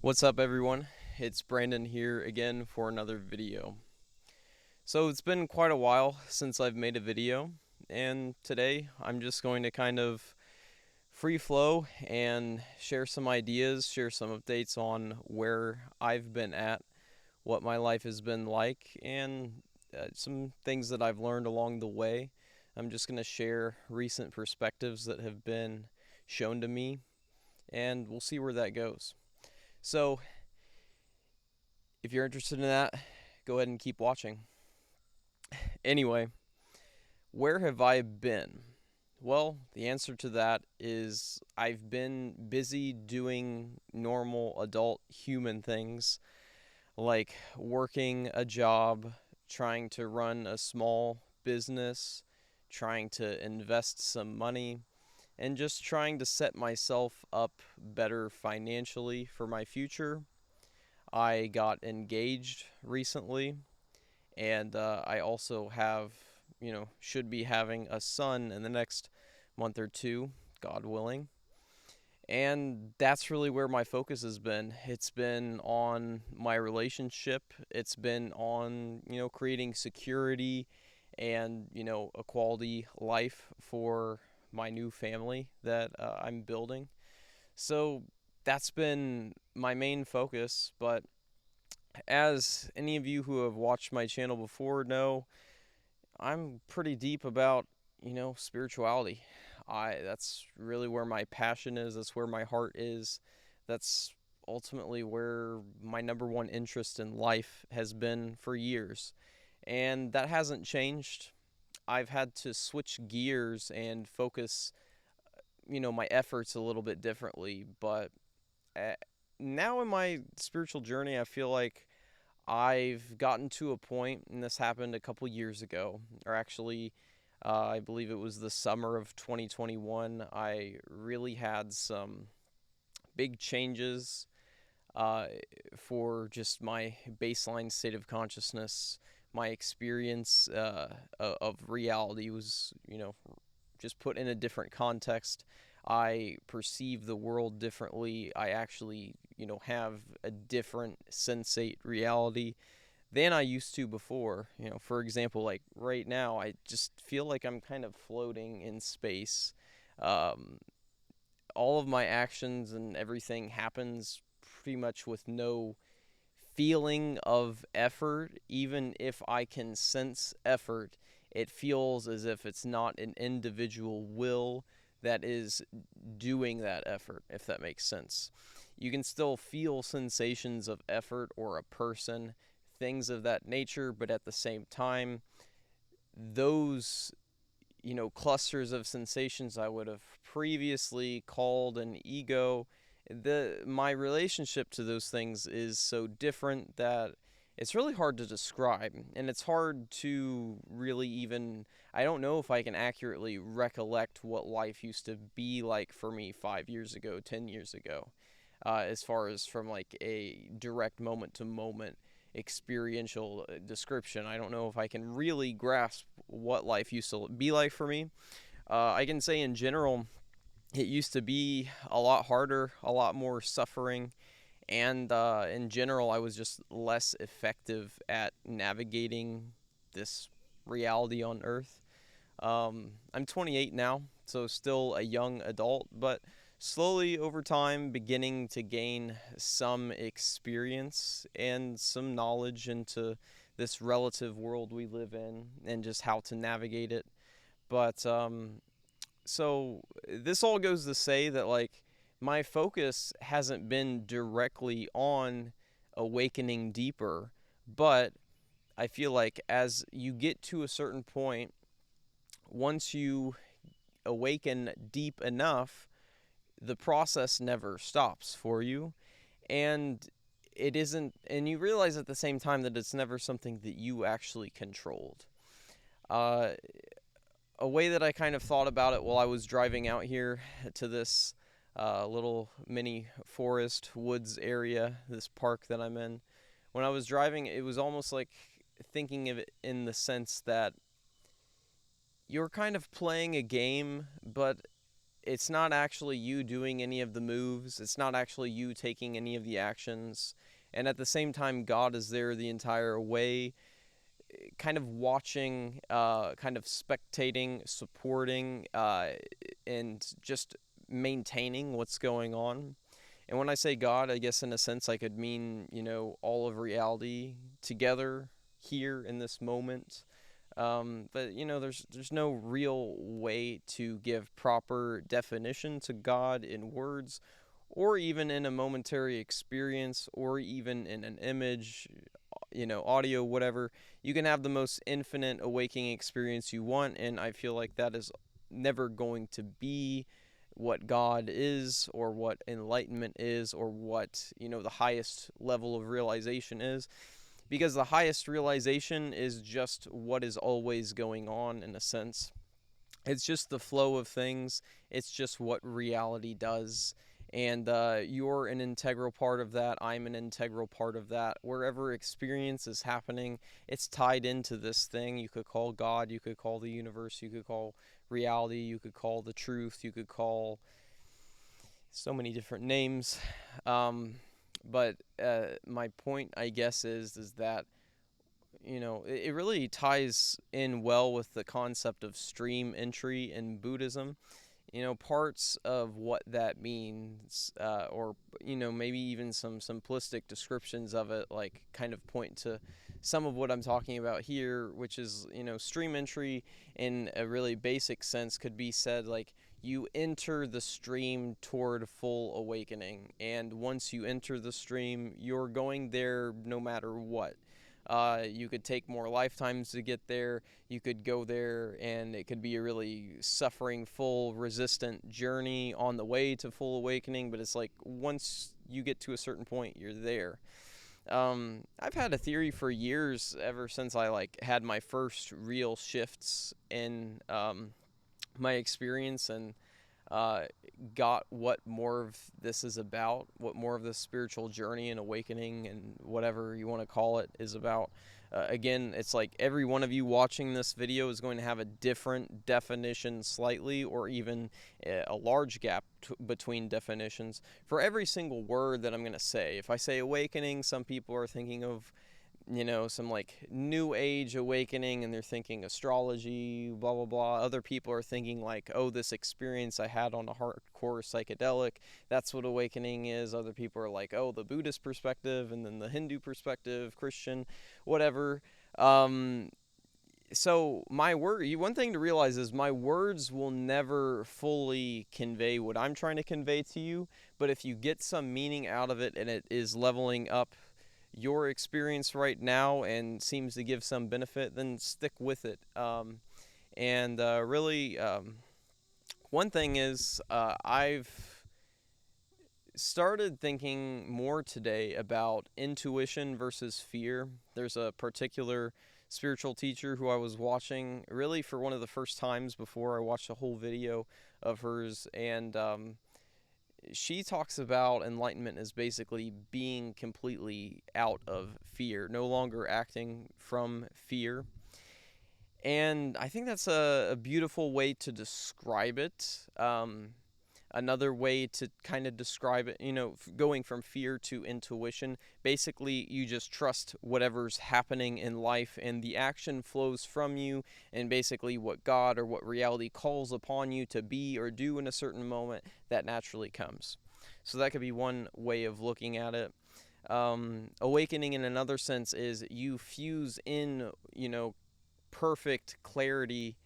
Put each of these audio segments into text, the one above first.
What's up, everyone? It's Brandon here again for another video. So it's been quite a while since I've made a video, and today I'm just going to kind of free flow and share some ideas, share some updates on where I've been at, what my life has been like, and some things that I've learned along the way. I'm just going to share recent perspectives that have been shown to me, and we'll see where that goes. So, if you're interested in that, go ahead and keep watching. Anyway, where have I been? Well, the answer to that is I've been busy doing normal adult human things like working a job, trying to run a small business, trying to invest some money, and just trying to set myself up better financially for my future. I got engaged recently, and I also have, should be having a son in the next month or two, God willing. And that's really where my focus has been. It's been on my relationship. It's been on, creating security and, a quality life for my new family that I'm building. So that's been my main focus. But as any of you who have watched my channel before know, I'm pretty deep about, spirituality. That's really where my passion is, that's where my heart is. That's ultimately where my number one interest in life has been for years. And that hasn't changed. I've had to switch gears and focus, my efforts a little bit differently, but uh, now in my spiritual journey, I feel like I've gotten to a point, and this happened a couple years ago, or actually, I believe it was the summer of 2021. I really had some big changes uh, for just my baseline state of consciousness. My experience of reality was, just put in a different context. I perceive the world differently. I actually, have a different sensate reality than I used to before. For example, like right now, I just feel like I'm kind of floating in space. Um, all of my actions and everything happens pretty much with no feeling of effort. Even if I can sense effort, it feels as if it's not an individual will that is doing that effort, if that makes sense. You can still feel sensations of effort or a person, things of that nature, but at the same time, those clusters of sensations I would have previously called an ego, my relationship to those things is so different that it's really hard to describe, and it's hard to really even, I don't know if I can accurately recollect what life used to be like for me 5 years ago, 10 years ago, as far as from like a direct moment to moment experiential description. I don't know if I can really grasp what life used to be like for me. I can say in general, it used to be a lot harder, a lot more suffering, and in general, I was just less effective at navigating this reality on Earth. I'm 28 now, so still a young adult, but slowly over time beginning to gain some experience and some knowledge into this relative world we live in and just how to navigate it. But so this all goes to say that like my focus hasn't been directly on awakening deeper, but I feel like as you get to a certain point, once you awaken deep enough, the process never stops for you. And it isn't, and you realize at the same time that it's never something that you actually controlled. Uh, a way that I kind of thought about it while I was driving out here to this little mini forest woods area, this park that I'm in, when I was driving, it was almost like thinking of it in the sense that you're kind of playing a game, but it's not actually you doing any of the moves. It's not actually you taking any of the actions. And at the same time, God is there the entire way, kind of watching, kind of spectating, supporting, and just maintaining what's going on. And when I say God, I guess in a sense I could mean, all of reality together here in this moment. But there's no real way to give proper definition to God in words, or even in a momentary experience, or even in an image, audio, whatever. You can have the most infinite awakening experience you want, and I feel like that is never going to be what God is, or what enlightenment is, or what, the highest level of realization is. Because the highest realization is just what is always going on, in a sense. It's just the flow of things. It's just what reality does. And you're an integral part of that. I'm an integral part of that. Wherever experience is happening, it's tied into this thing. You could call God, you could call the universe, you could call reality, you could call the truth, you could call so many different names. But my point, I guess, is that it really ties in well with the concept of stream entry in Buddhism. Parts of what that means, or maybe even some simplistic descriptions of it, like kind of point to some of what I'm talking about here, which is, stream entry in a really basic sense could be said like you enter the stream toward full awakening, and once you enter the stream, you're going there no matter what. You could take more lifetimes to get there. You could go there, and it could be a really suffering, full, resistant journey on the way to full awakening. But it's like once you get to a certain point, you're there. I've had a theory for years, ever since I had my first real shifts in my experience, and got what more of this is about, what more of this spiritual journey and awakening and whatever you want to call it is about. Again, it's like every one of you watching this video is going to have a different definition slightly, or even a large gap between definitions for every single word that I'm going to say. If I say awakening, some people are thinking of some like new age awakening, and they're thinking astrology, blah blah blah. Other people are thinking like, oh, this experience I had on a hardcore psychedelic, that's what awakening is. Other people are like, oh, the Buddhist perspective, and then the Hindu perspective, Christian, whatever. So one thing to realize is my words will never fully convey what I'm trying to convey to you, but if you get some meaning out of it and it is leveling up your experience right now and seems to give some benefit, then stick with it. And really, one thing is, I've started thinking more today about intuition versus fear. There's a particular spiritual teacher who I was watching really for one of the first times before I watched a whole video of hers, and she talks about enlightenment as basically being completely out of fear, no longer acting from fear. And I think that's a beautiful way to describe it. Another way to kind of describe it, going from fear to intuition. Basically, you just trust whatever's happening in life, and the action flows from you, and basically what God or what reality calls upon you to be or do in a certain moment, that naturally comes. So that could be one way of looking at it. Awakening in another sense is you fuse in, perfect clarity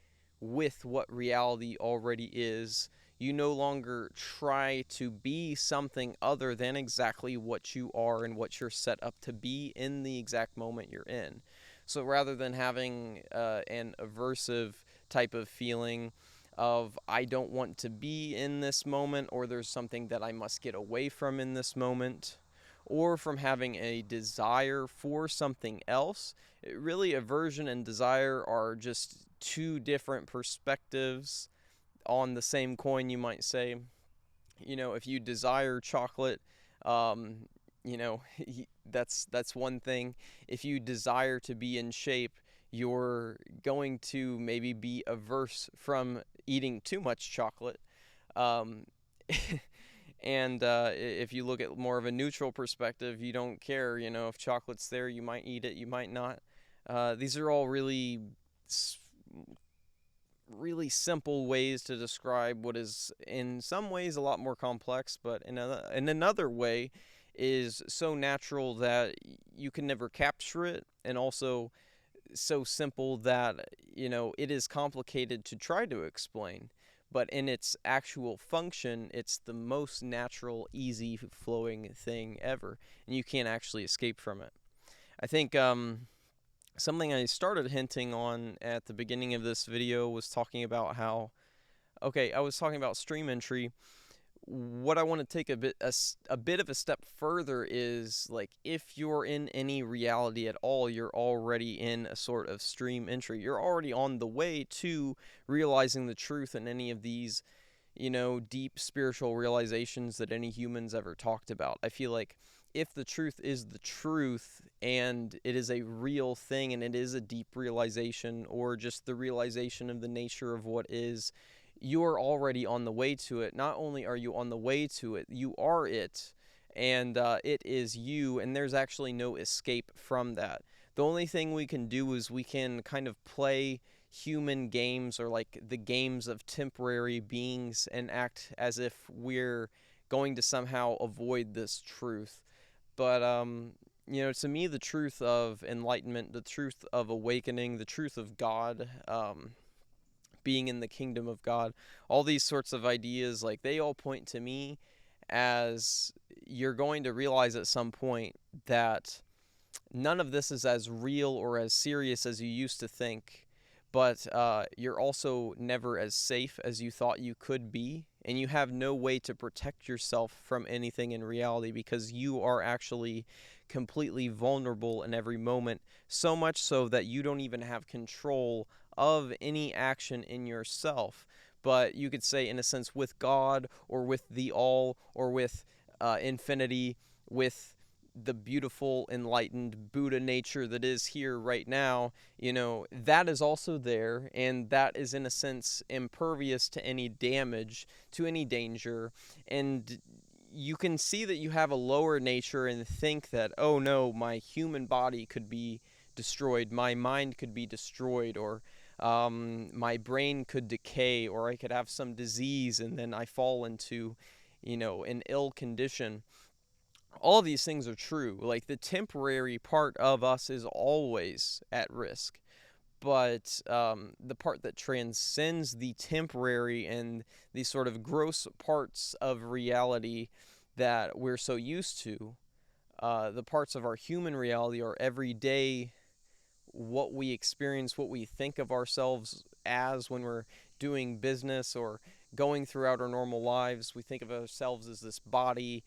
with what reality already is. You no longer try to be something other than exactly what you are and what you're set up to be in the exact moment you're in. So rather than having an aversive type of feeling of I don't want to be in this moment, or there's something that I must get away from in this moment, or from having a desire for something else, really aversion and desire are just two different perspectives on the same coin, you might say. If you desire chocolate, you know, that's one thing. If you desire to be in shape, you're going to maybe be averse from eating too much chocolate. Um, and if you look at more of a neutral perspective, you don't care. If chocolate's there, you might eat it, you might not. These are all really simple ways to describe what is in some ways a lot more complex, but in another way is so natural that you can never capture it, and also so simple that it is complicated to try to explain, but in its actual function it's the most natural, easy flowing thing ever, and you can't actually escape from it. I think something I started hinting on at the beginning of this video was talking about how, okay, I was talking about stream entry. What I want to take a bit of a step further is, like, if you're in any reality at all, you're already in a sort of stream entry. You're already on the way to realizing the truth in any of these, deep spiritual realizations that any humans ever talked about. I feel like if the truth is the truth and it is a real thing and it is a deep realization, or just the realization of the nature of what is, you're already on the way to it. Not only are you on the way to it, you are it, and it is you, and there's actually no escape from that. The only thing we can do is we can kind of play human games, or like the games of temporary beings, and act as if we're going to somehow avoid this truth. But to me, the truth of enlightenment, the truth of awakening, the truth of God, being in the kingdom of God, all these sorts of ideas, like, they all point to me as you're going to realize at some point that none of this is as real or as serious as you used to think, but you're also never as safe as you thought you could be, and you have no way to protect yourself from anything in reality, because you are actually completely vulnerable in every moment, so much so that you don't even have control of any action in yourself. But you could say, in a sense, with God, or with the all, or with infinity, with the beautiful enlightened Buddha nature that is here right now, that is also there, and that is in a sense impervious to any damage, to any danger. And you can see that you have a lower nature and think that, oh no, my human body could be destroyed, my mind could be destroyed, or my brain could decay, or I could have some disease and then I fall into an ill condition. All these things are true. Like, the temporary part of us is always at risk. But the part that transcends the temporary and the sort of gross parts of reality that we're so used to, the parts of our human reality, our everyday, what we experience, what we think of ourselves as when we're doing business or going throughout our normal lives. We think of ourselves as this body,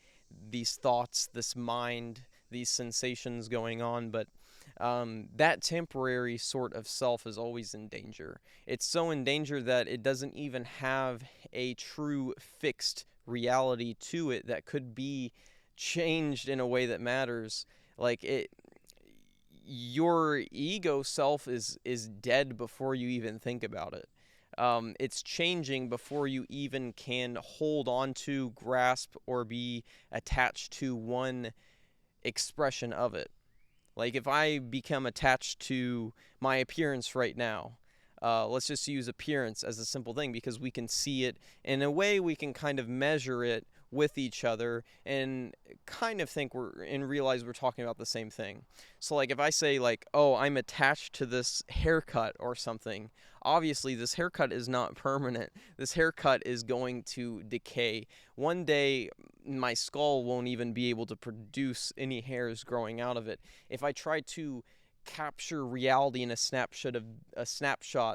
these thoughts, this mind, these sensations going on, but that temporary sort of self is always in danger. It's so in danger that it doesn't even have a true fixed reality to it that could be changed in a way that matters. Like, your ego self is dead before you even think about it. It's changing before you even can hold on to, grasp, or be attached to one expression of it. Like, if I become attached to my appearance right now, let's just use appearance as a simple thing because we can see it. In a way, we can kind of measure it with each other and kind of think and realize we're talking about the same thing. So, like, if I say, like, oh, I'm attached to this haircut or something, obviously this haircut is not permanent. This haircut is going to decay. One day, my skull won't even be able to produce any hairs growing out of it. If I try to capture reality in a snapshot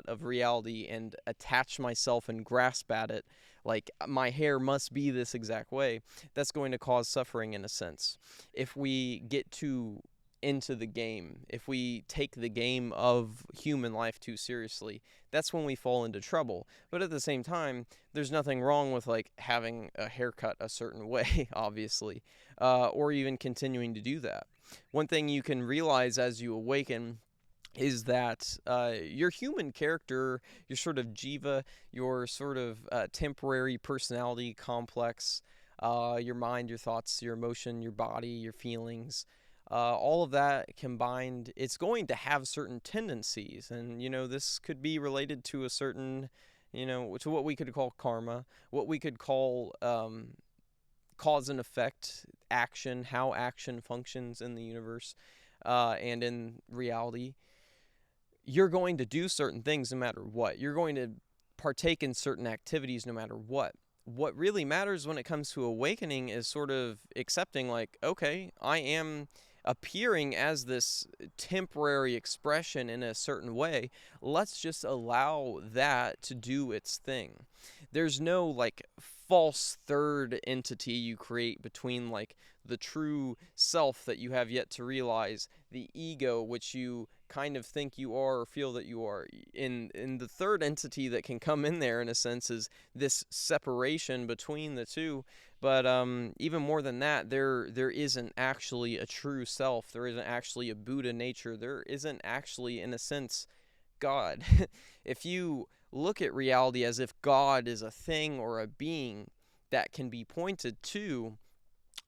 of reality and attach myself and grasp at it, like, my hair must be this exact way, that's going to cause suffering in a sense. If we get too into the game, if we take the game of human life too seriously, that's when we fall into trouble. But at the same time, there's nothing wrong with, like, having a haircut a certain way, obviously, or even continuing to do that. One thing you can realize as you awaken is that your human character, your sort of jiva, your sort of temporary personality complex, your mind, your thoughts, your emotion, your body, your feelings, all of that combined, it's going to have certain tendencies. And, this could be related to a certain, to what we could call karma, what we could call cause and effect, action, how action functions in the universe and in reality. You're going to do certain things no matter what. You're going to partake in certain activities no matter what. What really matters when it comes to awakening is sort of accepting, like, okay, I am appearing as this temporary expression in a certain way. Let's just allow that to do its thing. There's no like false third entity you create between like the true self that you have yet to realize, the ego which you kind of think you are or feel that you are. In the third entity that can come in there in a sense is this separation between the two. But even more than that, there isn't actually a true self. There isn't actually a Buddha nature. There isn't actually, in a sense, God. If you look at reality as if God is a thing or a being that can be pointed to,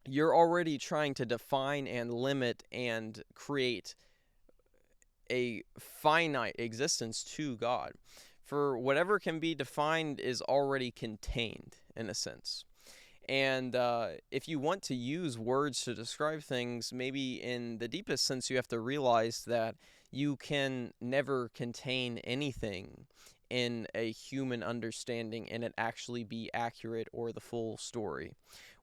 you're already trying to define and limit and create a finite existence to God. For whatever can be defined is already contained, in a sense. And if you want to use words to describe things, maybe in the deepest sense, you have to realize that you can never contain anything in a human understanding and it actually be accurate or the full story.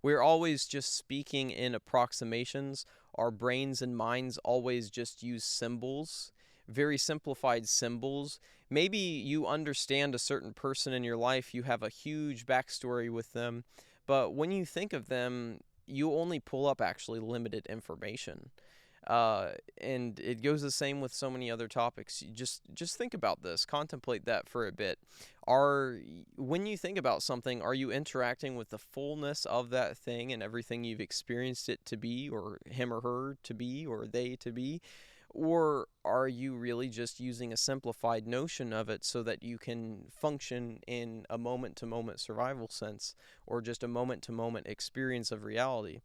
We're always just speaking in approximations. Our brains and minds always just use symbols, very simplified symbols. Maybe you understand a certain person in your life, you have a huge backstory with them, but when you think of them, you only pull up actually limited information. And it goes the same with so many other topics. You just think about this, contemplate that for a bit. When you think about something, are you interacting with the fullness of that thing and everything you've experienced it to be, or him or her to be, or they to be? Or are you really just using a simplified notion of it so that you can function in a moment-to-moment survival sense, or just a moment-to-moment experience of reality?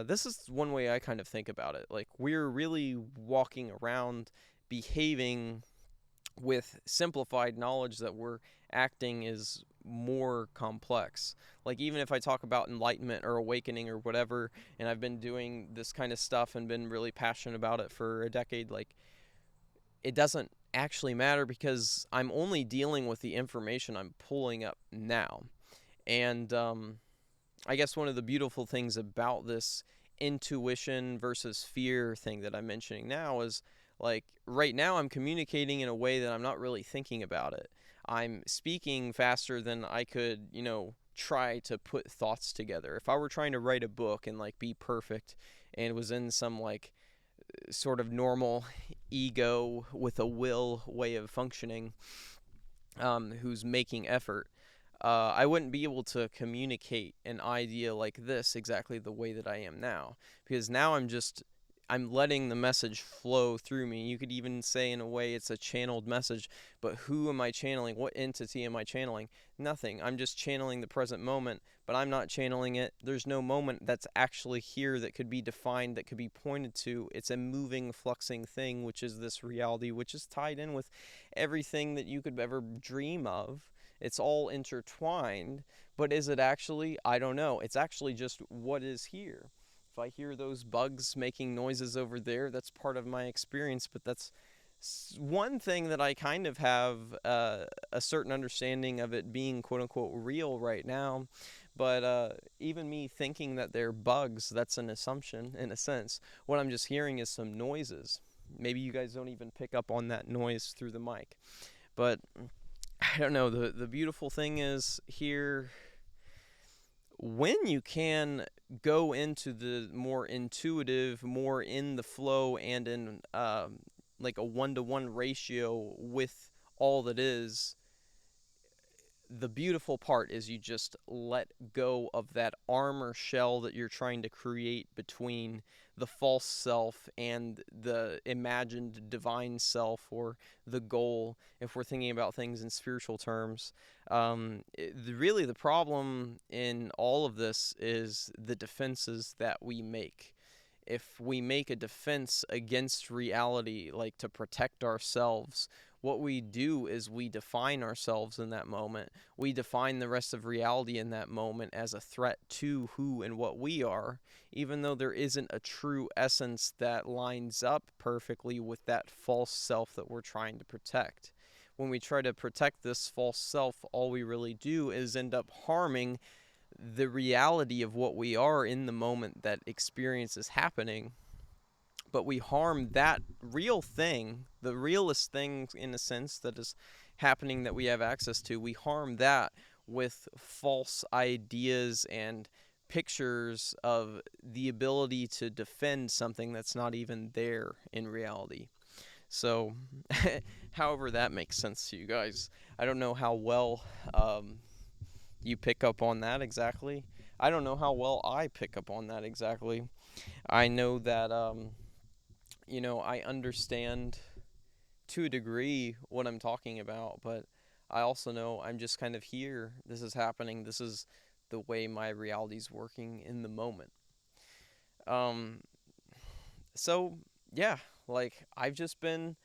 This is one way I kind of think about it. Like, we're really walking around behaving with simplified knowledge that we're acting is more complex. Like, even if I talk about enlightenment or awakening or whatever, and I've been doing this kind of stuff and been really passionate about it for a decade, like, it doesn't actually matter because I'm only dealing with the information I'm pulling up now. And I guess one of the beautiful things about this intuition versus fear thing that I'm mentioning now is, like, right now I'm communicating in a way that I'm not really thinking about it. I'm speaking faster than I could, try to put thoughts together. If I were trying to write a book and like be perfect and was in some like sort of normal ego with a will way of functioning, who's making effort, I wouldn't be able to communicate an idea like this exactly the way that I am now. Because now I'm letting the message flow through me. You could even say in a way it's a channeled message, but who am I channeling? What entity am I channeling? Nothing. I'm just channeling the present moment, but I'm not channeling it. There's no moment that's actually here that could be defined, that could be pointed to. It's a moving, fluxing thing, which is this reality, which is tied in with everything that you could ever dream of. It's all intertwined, but is it actually? I don't know. It's actually just what is here. If I hear those bugs making noises over there, that's part of my experience, but that's one thing that I kind of have a certain understanding of it being quote unquote real right now. But even me thinking that they're bugs, that's an assumption in a sense. What I'm just hearing is some noises. Maybe you guys don't even pick up on that noise through the mic. But I don't know. The beautiful thing is here, when you can go into the more intuitive, more in the flow, and in like a 1-to-1 ratio with all that is, the beautiful part is you just let go of that armor shell that you're trying to create between the false self and the imagined divine self, or the goal, if we're thinking about things in spiritual terms. Really, the problem in all of this is the defenses that we make. If we make a defense against reality, like to protect ourselves, what we do is we define ourselves in that moment. We define the rest of reality in that moment as a threat to who and what we are, even though there isn't a true essence that lines up perfectly with that false self that we're trying to protect. When we try to protect this false self, all we really do is end up harming the reality of what we are in the moment that experience is happening. But we harm that real thing, the realest thing in a sense that is happening that we have access to. We harm that with false ideas and pictures of the ability to defend something that's not even there in reality. So, however that makes sense to you guys, I don't know how well you pick up on that exactly. I don't know how well I pick up on that exactly. I know that I understand to a degree what I'm talking about, but I also know I'm just kind of here. This is happening. This is the way my reality's working in the moment. Um, so yeah, like I've just been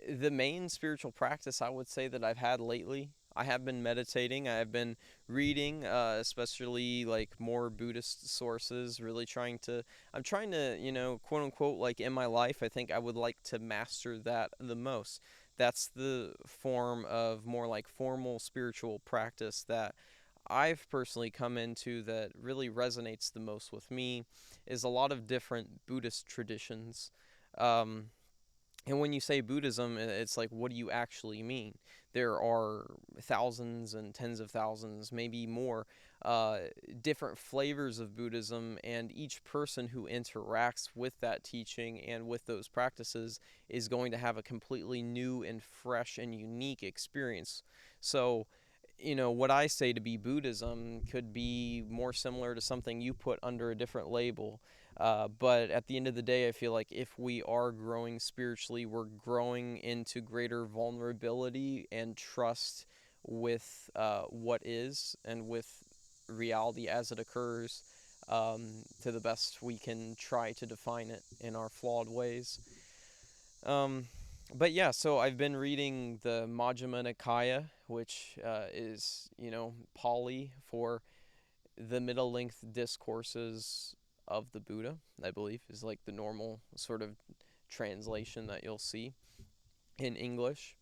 the main spiritual practice I would say that I've had lately. I have been meditating. I have been reading, especially like more Buddhist sources. I'm trying to, quote unquote, like in my life, I think I would like to master that the most. That's the form of more like formal spiritual practice that I've personally come into that really resonates the most with me, is a lot of different Buddhist traditions. Um, and when you say Buddhism, it's like, what do you actually mean? There are thousands and tens of thousands, maybe more, uh, different flavors of Buddhism, and each person who interacts with that teaching and with those practices is going to have a completely new and fresh and unique experience. So, what I say to be Buddhism could be more similar to something you put under a different label. But at the end of the day, I feel like if we are growing spiritually, we're growing into greater vulnerability and trust with what is and with reality as it occurs, to the best we can try to define it in our flawed ways. Um, but yeah, so I've been reading the Majjhima Nikaya, which is, Pali for the middle length discourses of the Buddha, I believe, is like the normal sort of translation that you'll see in English.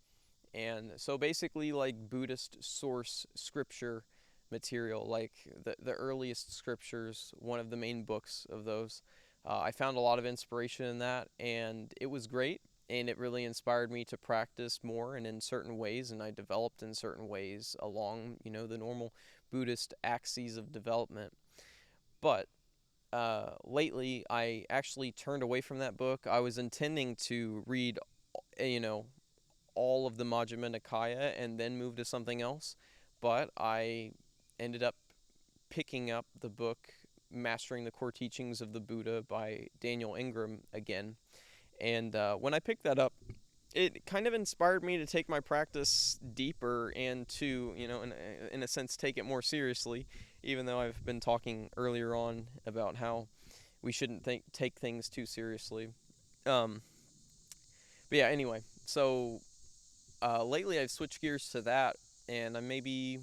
And so basically, like Buddhist source scripture material, like the earliest scriptures, one of the main books of those. I found a lot of inspiration in that, and it was great. And it really inspired me to practice more and in certain ways, and I developed in certain ways along, the normal Buddhist axes of development. But lately, I actually turned away from that book. I was intending to read, you know, all of the Majjhima Nikaya and then move to something else, but I ended up picking up the book Mastering the Core Teachings of the Buddha by Daniel Ingram again. And when I picked that up, it kind of inspired me to take my practice deeper and to, in a sense, take it more seriously, even though I've been talking earlier on about how we shouldn't take things too seriously. Um, but yeah, anyway, so lately I've switched gears to that, and I'm maybe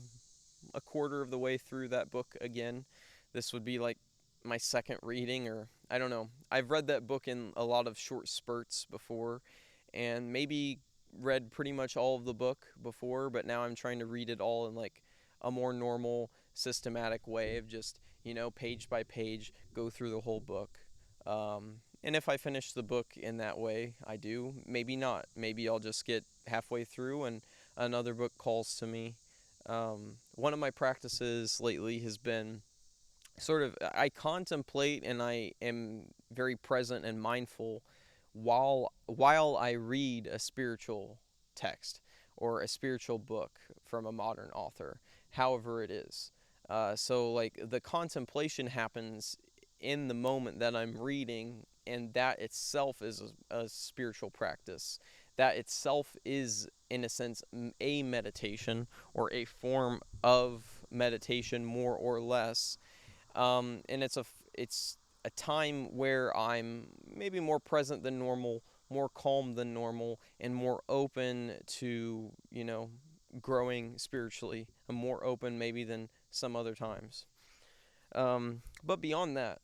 a quarter of the way through that book again. This would be like my second reading, or I don't know. I've read that book in a lot of short spurts before, and maybe read pretty much all of the book before, but now I'm trying to read it all in like a more normal, systematic way of just, page by page, go through the whole book. And if I finish the book in that way, I do. Maybe not. Maybe I'll just get halfway through and another book calls to me. One of my practices lately has been sort of, I contemplate and I am very present and mindful while I read a spiritual text or a spiritual book from a modern author, however it is. So, like, the contemplation happens in the moment that I'm reading, and that itself is a spiritual practice. That itself is, in a sense, a meditation or a form of meditation, more or less. And it's a time where I'm maybe more present than normal, more calm than normal, and more open to, growing spiritually. I'm more open maybe than some other times. But beyond that,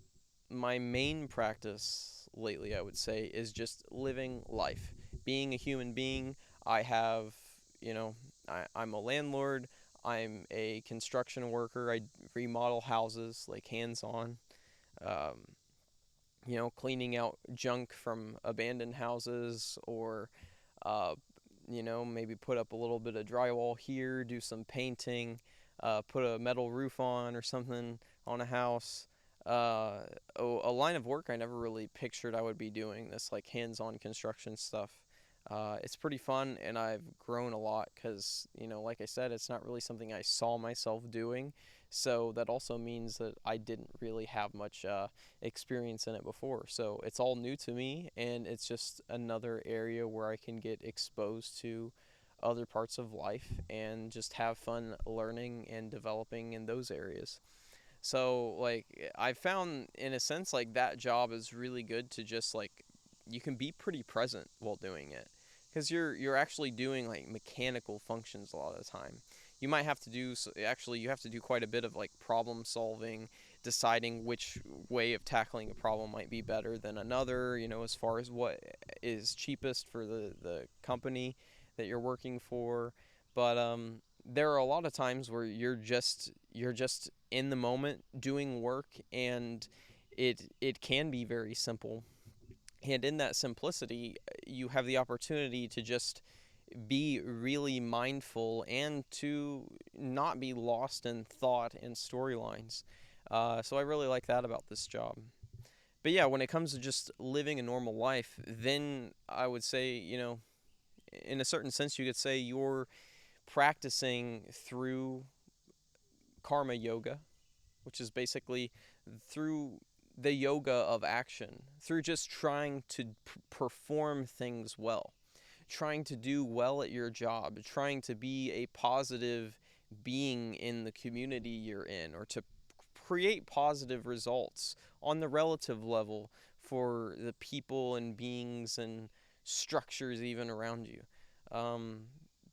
my main practice lately, I would say, is just living life. Being a human being, I have, you know, I'm a landlord, I'm a construction worker, I remodel houses, like hands on. Um, Cleaning out junk from abandoned houses, or uh, maybe put up a little bit of drywall here, do some painting, put a metal roof on or something on a house. A line of work I never really pictured I would be doing, this like hands-on construction stuff. It's pretty fun, and I've grown a lot because, like I said, it's not really something I saw myself doing. So that also means that I didn't really have much experience in it before. So it's all new to me, and it's just another area where I can get exposed to other parts of life and just have fun learning and developing in those areas. So, like, I found, in a sense, like, that job is really good to just, like, you can be pretty present while doing it, because you're actually doing like mechanical functions a lot of the time. You might have to do actually you have to do quite a bit of like problem solving, deciding which way of tackling a problem might be better than another, as far as what is cheapest for the company that you're working for. But there are a lot of times where you're just in the moment doing work, and it can be very simple. And in that simplicity, you have the opportunity to just be really mindful and to not be lost in thought and storylines. So I really like that about this job. But yeah, when it comes to just living a normal life, then I would say, in a certain sense, you could say you're practicing through karma yoga, which is basically through the yoga of action, through just trying to perform things well, trying to do well at your job, trying to be a positive being in the community you're in, or to create positive results on the relative level for the people and beings and structures even around you. Um,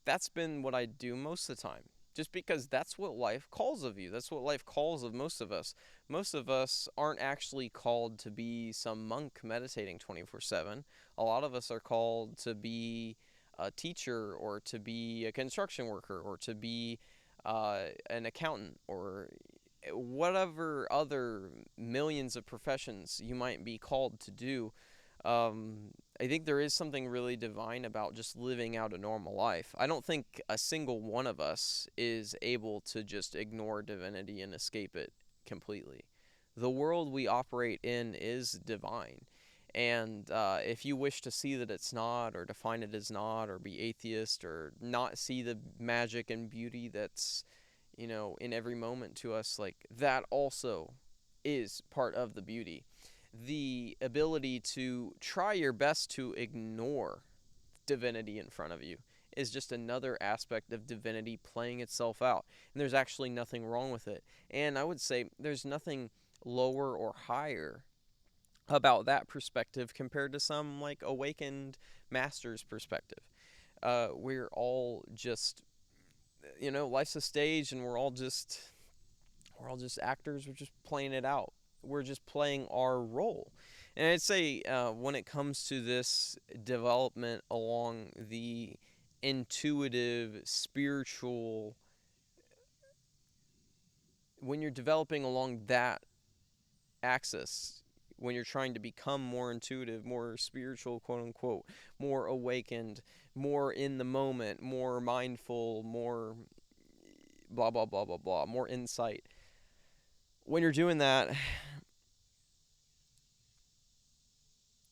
that's been what I do most of the time. Just because that's what life calls of you. That's what life calls of most of us. Most of us aren't actually called to be some monk meditating 24/7. A lot of us are called to be a teacher, or to be a construction worker, or to be an accountant, or whatever other millions of professions you might be called to do. I think there is something really divine about just living out a normal life. I don't think a single one of us is able to just ignore divinity and escape it completely. The world we operate in is divine. And if you wish to see that it's not, or define it as not, or be atheist, or not see the magic and beauty that's, in every moment to us, like, that also is part of the beauty. The ability to try your best to ignore divinity in front of you is just another aspect of divinity playing itself out. And there's actually nothing wrong with it. And I would say there's nothing lower or higher about that perspective compared to some like awakened master's perspective. We're all just, life's a stage, and we're all just actors. We're just playing it out. We're just playing our role. And I'd say when it comes to this development along the intuitive, spiritual, when you're developing along that axis, when you're trying to become more intuitive, more spiritual, quote unquote, more awakened, more in the moment, more mindful, more blah, blah, blah, blah, blah, more insight. When you're doing that,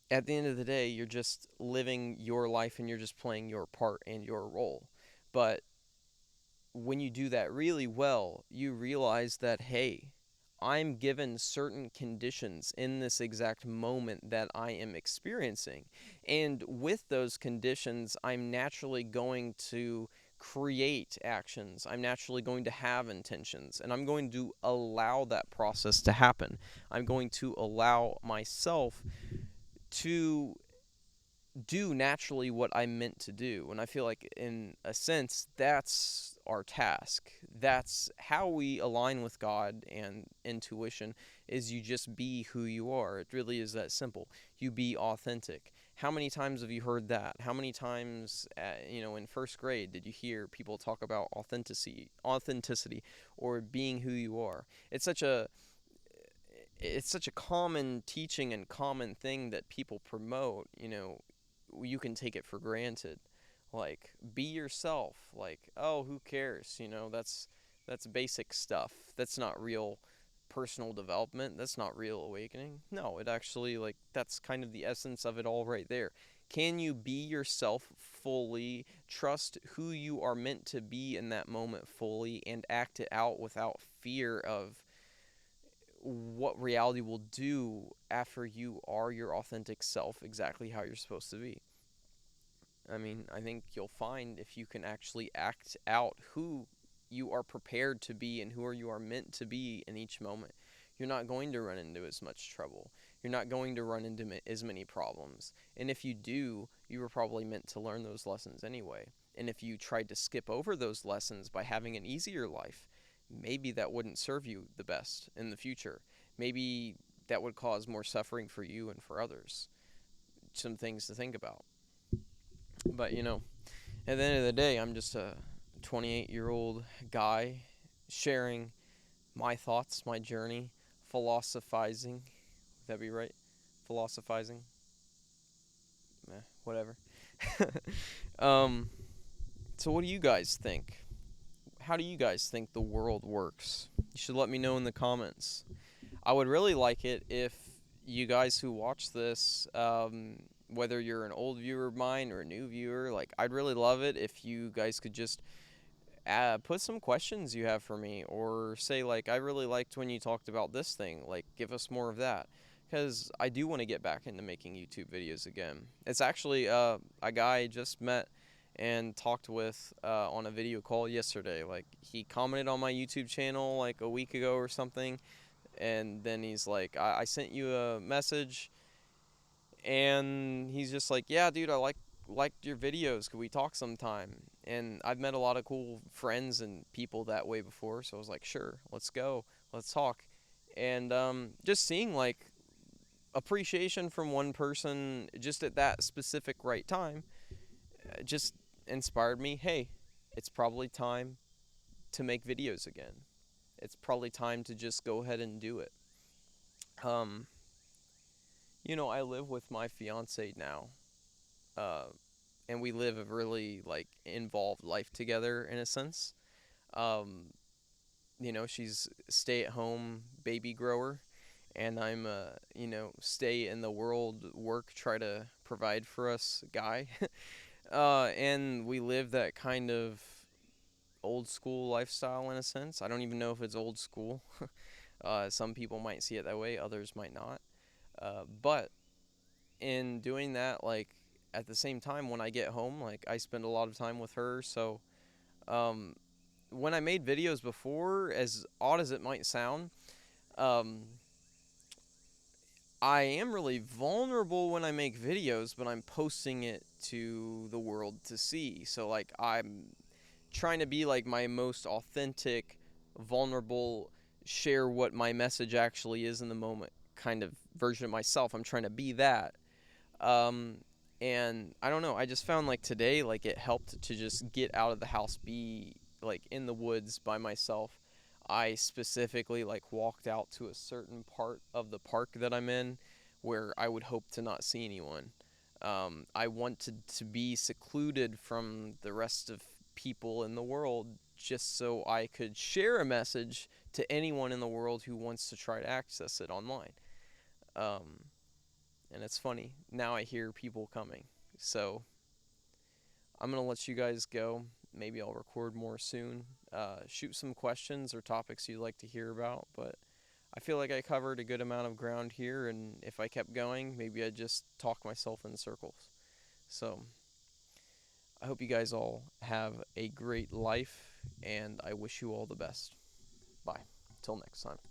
at the end of the day, you're just living your life, and you're just playing your part and your role. But when you do that really well, you realize that, hey, I'm given certain conditions in this exact moment that I am experiencing. And with those conditions, I'm naturally going to create actions. I'm naturally going to have intentions. And I'm going to allow that process to happen. I'm going to allow myself to do naturally what I'm meant to do. And I feel like, in a sense, that's our task. That's how we align with God and intuition, is you just be who you are. It really is that simple. You be authentic. How many times have you heard that? How many times, in first grade, did you hear people talk about authenticity, or being who you are? It's such a common teaching and common thing that people promote. You can take it for granted. Like, be yourself. Like, oh, who cares? That's basic stuff. That's not real personal development. That's not real awakening. No, it actually, like, that's kind of the essence of it all right there. Can you be yourself fully, trust who you are meant to be in that moment fully, and act it out without fear of what reality will do after you are your authentic self, exactly how you're supposed to be? I mean, I think you'll find, if you can actually act out who you are prepared to be and who you are meant to be in each moment, you're not going to run into as much trouble. You're not going to run into as many problems. And if you do, you were probably meant to learn those lessons anyway. And if you tried to skip over those lessons by having an easier life, maybe that wouldn't serve you the best in the future. Maybe that would cause more suffering for you and for others. Some things to think about. But, at the end of the day, I'm just a 28-year-old guy sharing my thoughts, my journey, philosophizing. Would that be right? Philosophizing? Whatever. um, so what do you guys think? How do you guys think the world works? You should let me know in the comments. I would really like it if you guys who watch this, whether you're an old viewer of mine or a new viewer, like, I'd really love it if you guys could just put some questions you have for me, or say, like, I really liked when you talked about this thing, like, give us more of that, because I do want to get back into making YouTube videos again. It's actually a guy I just met and talked with on a video call yesterday. Like, he commented on my YouTube channel like a week ago or something, and then he's like, I sent you a message, and he's just like, yeah, dude, I liked your videos, could we talk sometime? And I've met a lot of cool friends and people that way before, so I was like, sure, let's go, let's talk. And just seeing, like, appreciation from one person just at that specific right time just inspired me. Hey, it's probably time to make videos again. It's probably time to just go ahead and do it. um I live with my fiance now, uh, and we live a really, like, involved life together in a sense. Um, she's stay-at-home baby grower, and I'm stay in the world, work, try to provide for us guy. And we live that kind of old school lifestyle in a sense. I don't even know if it's old school. Some people might see it that way, others might not. But in doing that, like, at the same time, when I get home, like, I spend a lot of time with her. So um, when I made videos before, as odd as it might sound, um, I am really vulnerable when I make videos, but I'm posting it to the world to see. So, like, I'm trying to be, like, my most authentic, vulnerable, share what my message actually is in the moment kind of version of myself. I'm trying to be that. Um, and I don't know, I just found, like, today, like, it helped to just get out of the house, be, like, in the woods by myself. I specifically, like, walked out to a certain part of the park that I'm in where I would hope to not see anyone. I wanted to be secluded from the rest of people in the world, just so I could share a message to anyone in the world who wants to try to access it online. Um, and it's funny, now I hear people coming. So I'm going to let you guys go. maybe I'll record more soon. Shoot some questions or topics you'd like to hear about, but I feel like I covered a good amount of ground here, and if I kept going, maybe I'd just talk myself in circles. So, I hope you guys all have a great life, and I wish you all the best. Bye. Till next time.